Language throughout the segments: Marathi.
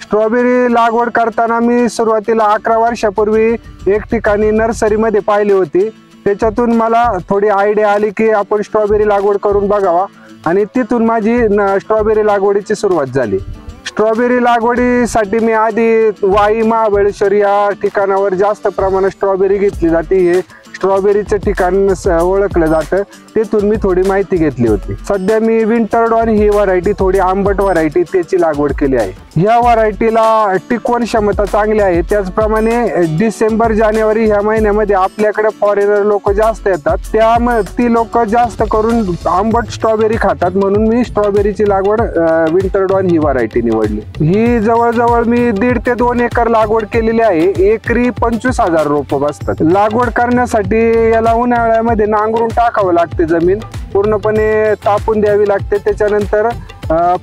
स्ट्रॉबेरी लागवड करताना मी सुरुवातीला 11 वर्षापूर्वी एक ठिकाणी नर्सरीमध्ये पाहिली होती। त्याच्यातून मला थोडी आयडिया आली की आपण स्ट्रॉबेरी लागवड करून बघावा आणि तिथून माझी स्ट्रॉबेरी लागवडीची सुरुवात झाली। स्ट्रॉबेरी लागवडीसाठी मी आधी वाई महाबळेश्वर या ठिकाणावर जास्त प्रमाणात स्ट्रॉबेरी घेतली जाते। हे स्ट्रॉबेरीचं ठिकाण ओळखलं जातं, तिथून मी थोडी माहिती घेतली होती। सध्या मी विंटरडॉन ही व्हरायटी थोडी आंबट व्हरायटी त्याची लागवड केली आहे। ह्या व्हरायटीला टिकवण क्षमता चांगली आहे। त्याचप्रमाणे डिसेंबर जानेवारी ह्या महिन्यामध्ये आपल्याकडे फॉरेनर लोक जास्त येतात, ती लोक जास्त करून आंबट स्ट्रॉबेरी खातात, म्हणून मी स्ट्रॉबेरीची लागवड विंटरडॉन ही व्हरायटी निवडली। ही जवळजवळ मी 1.5 ते 2 एकर लागवड केलेली आहे। एकरी 25,000 रोपं बसतात। लागवड करण्यासाठी याला उन्हाळ्यामध्ये नांगरून टाकावं लागते, जमीन पूर्णपणे तापून द्यावी लागते। त्याच्यानंतर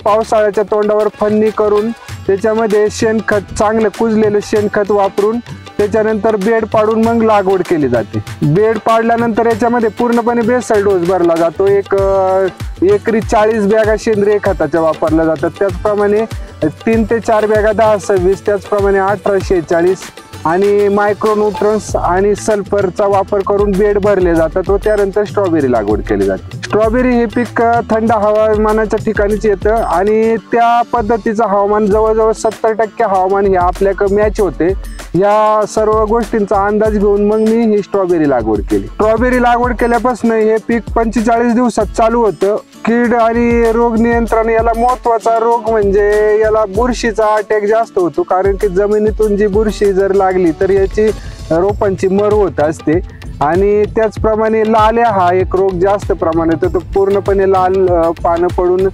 पावसाळ्याच्या तोंडावर फन्नी करून त्याच्यामध्ये शेणखत, चांगलं कुजलेलं शेणखत वापरून त्याच्यानंतर बेड पाडून मग लागवड केली जाते। बेड पाडल्यानंतर याच्यामध्ये पूर्णपणे बेसल डोस भरला जातो। एकरी 40 बॅगा सेंद्रिय खताच्या वापरल्या जातात। त्याचप्रमाणे 3 ते 4 बॅगा 10-26, त्याचप्रमाणे 18-46 आणि मायक्रोन्यूट्रन्स आणि सल्फरचा वापर करून बेड भरले जातात व त्यानंतर स्ट्रॉबेरी लागवड केली जाते। स्ट्रॉबेरी हे पीक थंड हवामानाच्या ठिकाणीच येतं आणि त्या पद्धतीचं हवामान जवळजवळ 70% हवामान हे आपल्याकडे मॅच होते। या सर्व गोष्टींचा अंदाज घेऊन मग मी ही स्ट्रॉबेरी लागवड केली। स्ट्रॉबेरी लागवड केल्यापासून हे पीक 45 दिवसात चालू होतं। कीड आणि रोग नियंत्रण, याला महत्वाचा रोग म्हणजे याला बुरशीचा अटॅक जास्त होतो, कारण की जमिनीतून जी बुरशी जर लागली तर याची रोपांची मर होत असते। आणि त्याचप्रमाणे लाल्या हा एक रोग जास्त प्रमाणात येतो, पूर्णपणे लाल पानं पडून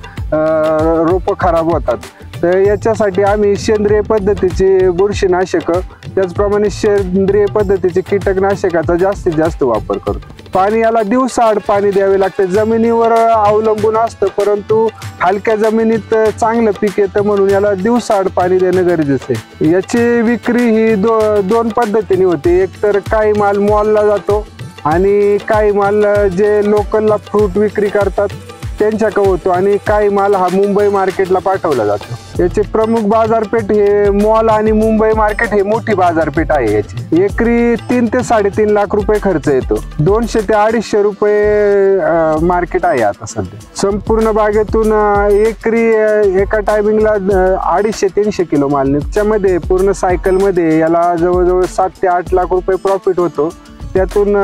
रोपं खराब होतात। तर याच्यासाठी आम्ही सेंद्रिय पद्धतीचे बुरशीनाशक, त्याचप्रमाणे सेंद्रिय पद्धतीचे कीटकनाशकाचा जास्तीत जास्त वापर करतो। पाणी याला दिवसाआड पाणी द्यावे लागते, जमिनीवर अवलंबून असतं, परंतु हलक्या जमिनीत चांगलं पीक येतं म्हणून याला दिवसाआड पाणी देणं गरजेचं आहे। याची विक्री ही दोन पद्धतीने होते, एक तर काही माल मॉलला जातो आणि काही माल जे लोकलला फ्रूट विक्री करतात त्यांच्याकडे होतो आणि काही माल हा मुंबई मार्केटला पाठवला जातो। याचे प्रमुख बाजारपेठ हे मॉल आणि मुंबई मार्केट हे मोठी बाजारपेठ आहे। याची एकरी 3 ते 3.5 लाख रुपये खर्च येतो। 200 ते 250 रुपये मार्केट आहे आता सध्या। संपूर्ण बागेतून एकरी एका टायमिंगला 250-300 किलो माल निघच्यामध्ये पूर्ण सायकलमध्ये याला जवळजवळ 7 ते 8 लाख रुपये प्रॉफिट होतो। त्यातून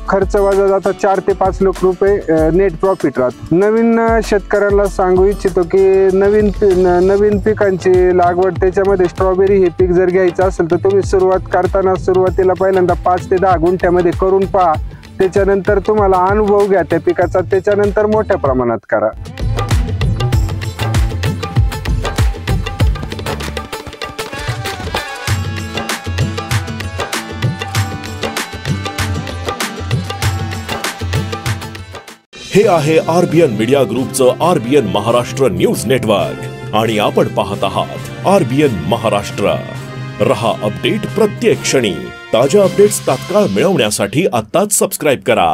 खर्च वजा जाता 4 ते 5 लाख रुपये नेट प्रॉफिट राहतो। नवीन शेतकऱ्यांना सांगू इच्छितो की नवीन पिकांची लागवड, त्याच्यामध्ये स्ट्रॉबेरी हे पीक जर घ्यायचं असेल तर तुम्ही सुरुवातीला पहिल्यांदा 5 ते 10 गुंठ्यामध्ये करून पहा, त्याच्यानंतर तुम्हाला अनुभव घ्या त्या पिकाचा, त्याच्यानंतर मोठ्या प्रमाणात करा। हे आहे आरबीएन मीडिया ग्रुपचं आरबीएन महाराष्ट्र न्यूज नेटवर्क आणि आपण पाहत आहात आरबीएन महाराष्ट्र। रहा अपडेट प्रत्येक क्षणी। ताज्या अपडेट्स तात्काळ मिळवण्यासाठी आत्ताच सबस्क्राइब करा।